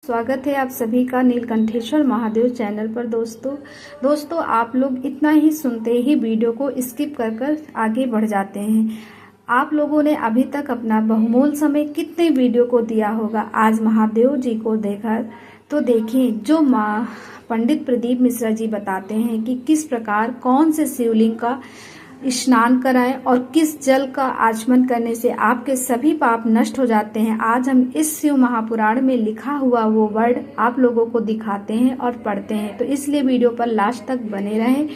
स्वागत है आप सभी का नीलकंठेश्वर महादेव चैनल पर। दोस्तों आप लोग इतना ही सुनते ही वीडियो को स्किप कर आगे बढ़ जाते हैं। आप लोगों ने अभी तक अपना बहुमूल्य समय कितने वीडियो को दिया होगा। आज महादेव जी को देखा तो देखें, जो पंडित प्रदीप मिश्रा जी बताते हैं कि किस प्रकार कौन से शिवलिंग का स्नान कराएं और किस जल का आचमन करने से आपके सभी पाप नष्ट हो जाते हैं। आज हम इस शिव महापुराण में लिखा हुआ वो वर्ड आप लोगों को दिखाते हैं और पढ़ते हैं, तो इसलिए वीडियो पर लास्ट तक बने रहें।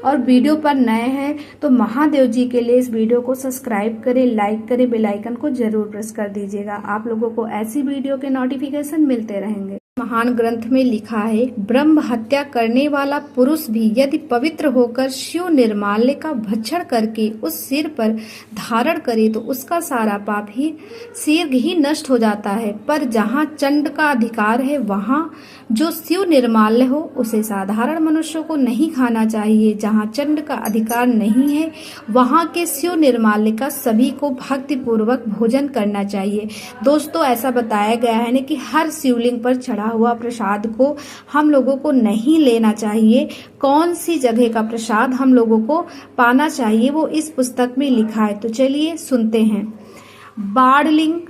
और वीडियो पर नए हैं तो महादेव जी के लिए इस वीडियो को सब्सक्राइब करें, लाइक करें, बेल आइकन को जरूर प्रेस कर दीजिएगा। आप लोगों को ऐसी वीडियो के नोटिफिकेशन मिलते रहेंगे। महान ग्रंथ में लिखा है, ब्रह्म हत्या करने वाला पुरुष भी यदि पवित्र होकर शिव निर्माल्य का भक्षण करके उस सिर पर धारण करे तो उसका सारा पाप ही शीघ्र ही नष्ट हो जाता है। पर जहाँ चंड का अधिकार है वहाँ जो शिव निर्माल्य हो उसे साधारण मनुष्यों को नहीं खाना चाहिए। जहाँ चंड का अधिकार नहीं है वहाँ के शिव निर्माल्य का सभी को भक्ति पूर्वक भोजन करना चाहिए। दोस्तों ऐसा बताया गया है कि हर शिवलिंग पर चढ़ा हुआ प्रसाद को हम लोगों को नहीं लेना चाहिए। कौन सी जगह का प्रसाद हम लोगों को पाना चाहिए वो इस पुस्तक में लिखा है, तो चलिए सुनते हैं। बाणलिंग,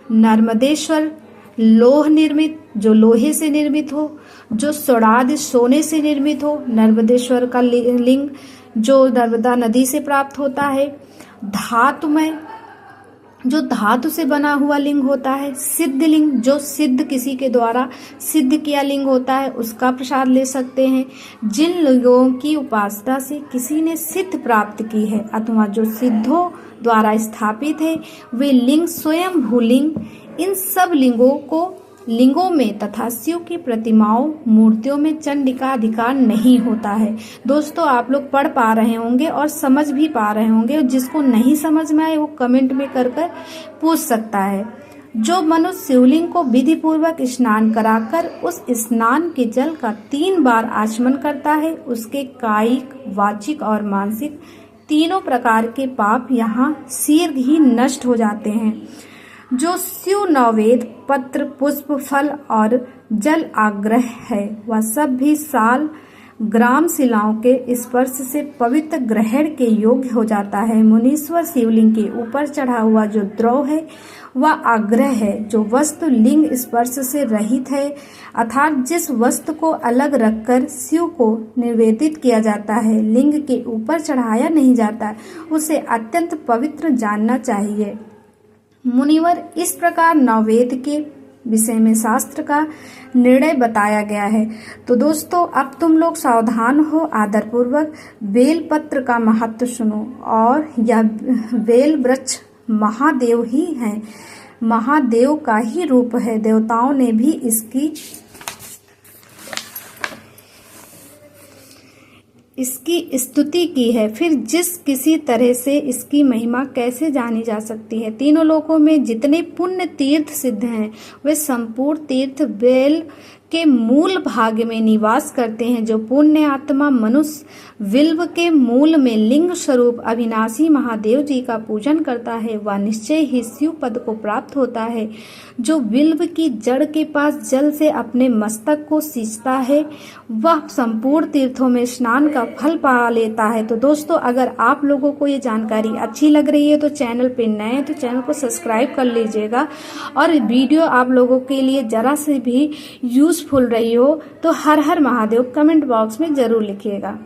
नर्मदेश्वर, लोह निर्मित, जो लोहे से निर्मित हो, जो सोनाद सोने से निर्मित हो, नर्मदेश्वर का लिंग जो नर्मदा नदी से प्राप्त होता है, धातुमय जो धातु से बना हुआ लिंग होता है, सिद्ध लिंग जो सिद्ध किसी के द्वारा सिद्ध किया लिंग होता है उसका प्रसाद ले सकते हैं। जिन लिंगों की उपासना से किसी ने सिद्ध प्राप्त की है अथवा जो सिद्धों द्वारा स्थापित है वे लिंग स्वयं भूलिंग, इन सब लिंगों में तथा शिव की प्रतिमाओं मूर्तियों में चंडी का अधिकार नहीं होता है। दोस्तों आप लोग पढ़ पा रहे होंगे और समझ भी पा रहे होंगे, जिसको नहीं समझ में आए वो कमेंट में कर पूछ सकता है। जो मनुष्य शिवलिंग को विधि पूर्वक स्नान कराकर उस स्नान के जल का 3 बार आचमन करता है उसके कायिक, वाचिक और मानसिक तीनों प्रकार के पाप यहाँ शीघ्र ही नष्ट हो जाते हैं। जो शिव नैवेद्य, पत्र, पुष्प, फल और जल आग्रह है वह सब भी साल ग्राम शिलाओं के स्पर्श से पवित्र ग्रहण के योग्य हो जाता है। मुनीश्वर शिवलिंग के ऊपर चढ़ा हुआ जो द्रव है वह आग्रह है। जो वस्तु लिंग स्पर्श से रहित है अर्थात जिस वस्तु को अलग रखकर शिव को निवेदित किया जाता है, लिंग के ऊपर चढ़ाया नहीं जाता, उसे अत्यंत पवित्र जानना चाहिए। मुनिवर इस प्रकार नैवेद्य के विषय में शास्त्र का निर्णय बताया गया है। तो दोस्तों अब तुम लोग सावधान हो, आदर पूर्वक बेल पत्र का महत्व सुनो। और यह बेल वृक्ष महादेव ही है, महादेव का ही रूप है। देवताओं ने भी इसकी स्तुति की है। फिर जिस किसी तरह से इसकी महिमा कैसे जानी जा सकती है। तीनों लोकों में जितने पुण्य तीर्थ सिद्ध हैं वे संपूर्ण तीर्थ बेल के मूल भाग में निवास करते हैं। जो पुण्य आत्मा मनुष्य विल्व के मूल में लिंग स्वरूप अविनाशी महादेव जी का पूजन करता है वह निश्चय ही शिव पद को प्राप्त होता है। जो विल्व की जड़ के पास जल से अपने मस्तक को सींचता है वह संपूर्ण तीर्थों में स्नान का फल पा लेता है। तो दोस्तों अगर आप लोगों को ये जानकारी अच्छी लग रही है तो चैनल पे नए हैं तो चैनल को सब्सक्राइब कर लीजिएगा। और वीडियो आप लोगों के लिए जरा से भी यूजफुल रही हो तो हर हर महादेव कमेंट बॉक्स में जरूर लिखिएगा।